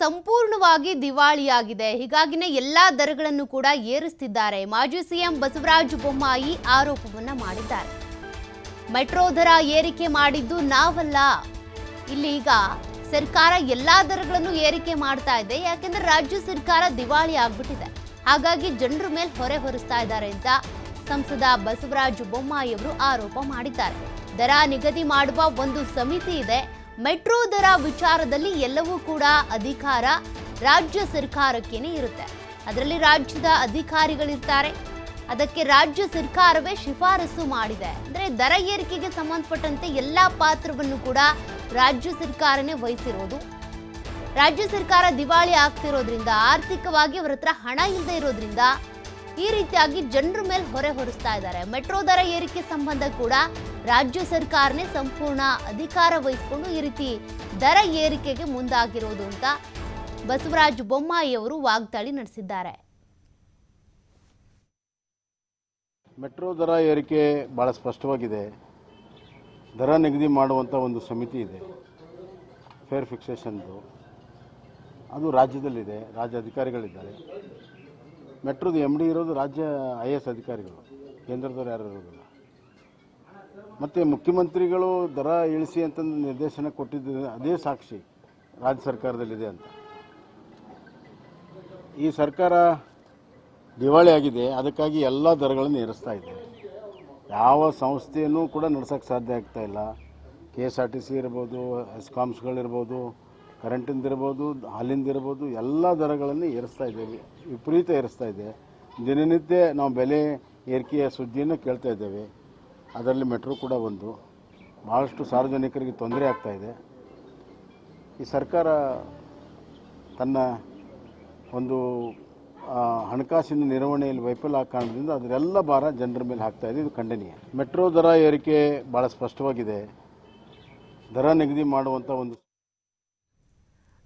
ಸಂಪೂರ್ಣವಾಗಿ ದಿವಾಳಿಯಾಗಿದೆ. ಹೀಗಾಗಿನೇ ಎಲ್ಲಾ ದರಗಳನ್ನು ಕೂಡ ಏರಿಸುತ್ತಿದ್ದಾರೆ. ಮಾಜಿ ಸಿಎಂ ಬಸವರಾಜ ಬೊಮ್ಮಾಯಿ ಆರೋಪವನ್ನ ಮಾಡಿದ್ದಾರೆ. ಮೆಟ್ರೋ ದರ ಏರಿಕೆ ಮಾಡಿದ್ದು ನಾವಲ್ಲ. ಇಲ್ಲಿ ಈಗ ಸರ್ಕಾರ ಎಲ್ಲಾ ದರಗಳನ್ನು ಏರಿಕೆ ಮಾಡ್ತಾ ಇದೆ. ಯಾಕೆಂದ್ರೆ ರಾಜ್ಯ ಸರ್ಕಾರ ದಿವಾಳಿ ಆಗ್ಬಿಟ್ಟಿದೆ. ಹಾಗಾಗಿ ಜನರ ಮೇಲೆ ಹೊರೆ ಹೊರಿಸ್ತಾ ಇದ್ದಾರೆ ಅಂತ ಸಂಸದ ಬಸವರಾಜ ಬೊಮ್ಮಾಯಿ ಅವರು ಆರೋಪ ಮಾಡಿದ್ದಾರೆ. ದರ ನಿಗದಿ ಮಾಡುವ ಒಂದು ಸಮಿತಿ ಇದೆ. ಮೆಟ್ರೋ ದರ ವಿಚಾರದಲ್ಲಿ ಎಲ್ಲವೂ ಕೂಡ ಅಧಿಕಾರ ರಾಜ್ಯ ಸರ್ಕಾರಕ್ಕೇನೆ ಇರುತ್ತೆ. ಅದರಲ್ಲಿ ರಾಜ್ಯದ ಅಧಿಕಾರಿಗಳಿರ್ತಾರೆ. ಅದಕ್ಕೆ ರಾಜ್ಯ ಸರ್ಕಾರವೇ ಶಿಫಾರಸು ಮಾಡಿದೆ. ಅಂದ್ರೆ ದರ ಏರಿಕೆಗೆ ಸಂಬಂಧಪಟ್ಟಂತೆ ಎಲ್ಲಾ ಪಾತ್ರವನ್ನು ಕೂಡ ರಾಜ್ಯ ಸರ್ಕಾರನೇ ವಹಿಸಿರೋದು. ರಾಜ್ಯ ಸರ್ಕಾರ ದಿವಾಳಿ ಆಗ್ತಿರೋದ್ರಿಂದ, ಆರ್ಥಿಕವಾಗಿ ಅವರ ಹತ್ರ ಹಣ ಇಲ್ಲದೆ ಇರೋದ್ರಿಂದ ಈ ರೀತಿಯಾಗಿ ಜನರ ಮೇಲೆ ಹೊರೆ ಹೊರಿಸ್ತಾ ಇದ್ದಾರೆ. ಮೆಟ್ರೋ ದರ ಏರಿಕೆ ಸಂಬಂಧ ಕೂಡ ರಾಜ್ಯ ಸರ್ಕಾರನೇ ಸಂಪೂರ್ಣ ಅಧಿಕಾರ ವಹಿಸಿಕೊಂಡು ಈ ರೀತಿ ದರ ಏರಿಕೆಗೆ ಮುಂದಾಗಿರೋದು ಅಂತ ಬಸವರಾಜ ಬೊಮ್ಮಾಯಿ ಅವರು ವಾಗ್ದಾಳಿ ನಡೆಸಿದ್ದಾರೆ. ಮೆಟ್ರೋ ದರ ಏರಿಕೆ ಭಾಳ ಸ್ಪಷ್ಟವಾಗಿದೆ. ದರ ನಿಗದಿ ಮಾಡುವಂಥ ಒಂದು ಸಮಿತಿ ಇದೆ, ಫೇರ್ ಫಿಕ್ಸೇಷನ್ದು. ಅದು ರಾಜ್ಯದಲ್ಲಿದೆ, ರಾಜ್ಯ ಅಧಿಕಾರಿಗಳಿದ್ದಾರೆ. ಮೆಟ್ರೋದು MD ಇರೋದು ರಾಜ್ಯ IAS ಅಧಿಕಾರಿಗಳು, ಕೇಂದ್ರದವ್ರು ಯಾರು ಇರೋದಿಲ್ಲ. ಮತ್ತು ಮುಖ್ಯಮಂತ್ರಿಗಳು ದರ ಇಳಿಸಿ ಅಂತಂದು ನಿರ್ದೇಶನ ಕೊಟ್ಟಿದ್ದು ಅದೇ ಸಾಕ್ಷಿ ರಾಜ್ಯ ಸರ್ಕಾರದಲ್ಲಿದೆ ಅಂತ. ಈ ಸರ್ಕಾರ ದಿವಾಳಿ ಆಗಿದೆ. ಅದಕ್ಕಾಗಿ ಎಲ್ಲ ದರಗಳನ್ನು ಏರಿಸ್ತಾ ಇದೆ. ಯಾವ ಸಂಸ್ಥೆಯನ್ನು ಕೂಡ ನಡೆಸೋಕ್ಕೆ ಸಾಧ್ಯ ಆಗ್ತಾ ಇಲ್ಲ. KSRTC ಇರ್ಬೋದು, ಎಸ್ಕಾಮ್ಸ್ಗಳಿರ್ಬೋದು, ಕರೆಂಟಿಂದಿರ್ಬೋದು, ಹಾಲಿಂದಿರ್ಬೋದು, ಎಲ್ಲ ದರಗಳನ್ನು ಏರಿಸ್ತಾ ಇದ್ದೇವೆ. ವಿಪರೀತ ಏರಿಸ್ತಾ ಇದೆ. ದಿನನಿತ್ಯ ನಾವು ಬೆಲೆ ಏರಿಕೆಯ ಸುದ್ದಿಯನ್ನು ಕೇಳ್ತಾ ಇದ್ದೇವೆ. ಅದರಲ್ಲಿ ಮೆಟ್ರೋ ಕೂಡ ಒಂದು. ಭಾಳಷ್ಟು ಸಾರ್ವಜನಿಕರಿಗೆ ತೊಂದರೆ ಆಗ್ತಾಯಿದೆ. ಈ ಸರ್ಕಾರ ತನ್ನ ಒಂದು ಹಣಕಾಸಿನ ನಿರ್ವಹಣೆಯಲ್ಲಿ ವೈಫಲ್ಯ ಕಾರಣದಿಂದ ಅದರೆಲ್ಲ ಭಾರ ಜನರ ಮೇಲೆ ಹಾಕ್ತಾ ಇದೆ. ಇದು ಖಂಡನೀಯ. ಮೆಟ್ರೋ ದರ ಏರಿಕೆ ಭಾಳ ಸ್ಪಷ್ಟವಾಗಿದೆ. ದರ ನಿಗದಿ ಮಾಡುವಂಥ ಒಂದು